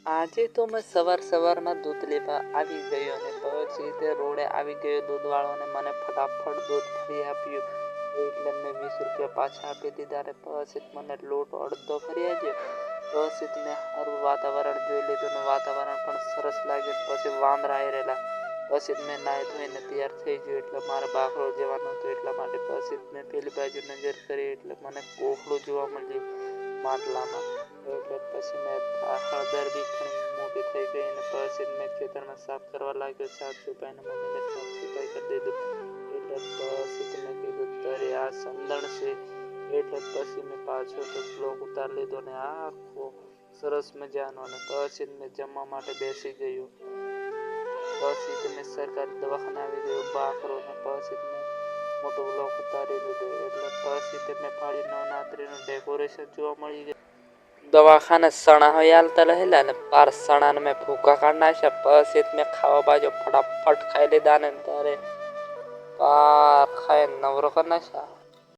આજે તો મેં સવારમાં દૂધ લેવા આવી ગયો અને પછી તે રોડે આવી ગયો દૂધવાળો અને મને ફટાફટ દૂધ ફરી આપ્યું. એટલે મેં 20 રૂપિયા પાછા આપી દીધા અને પછી મને લોટ અડધો ફરી આવ્યો. પછી મેં સારું વાતાવરણ જોઈ લીધું અને વાતાવરણ પણ સરસ લાગ્યું. પછી વાંદરા રહેલા. પછી મેં નાહી ધોઈને તૈયાર થઈ ગયો એટલે મારે બાકરો જવાનું હતું એટલા માટે. પછી મેં પેલી બાજુ નજર કરી એટલે મને કોહડું જોવા મળ્યું માટલામાં. એટલે પછી મેં હળદર બી ઘણી મોટી થઈ ગઈ અને પછી મેં ખેતરમાં સાફ કરવા લાગ્યો. સાફ સફાઈને મમ્મીને સાફ સફાઈ કરી દીધું. એટલે પછી મેં કીધું તારે આ સંદણ છે. એટલે પછી મેં પાછો તો બ્લોક ઉતારી લીધો અને આખો સરસ મજાનો. અને પછી મેં જમવા માટે બેસી ગયો. પછી મેં સરકારી દવાખાને આવી ગયો બાકરો અને પછી મેં મોટો બ્લોક ઉતારી લીધો. એટલે પછી મેં ફાળી નવરાત્રીનું ડેકોરેશન જોવા મળી ગયું. દવાખાને સણા હોય હાલતા રહેલા ને પાર સણાને મેં ભૂકા કાઢી નાખ્યા. પછી મેં ખાવા બાજુ ફટાફટ ખાઈ લીધા ને ત્યારે પાર ખાઈ નવરો કરી નાખ્યા.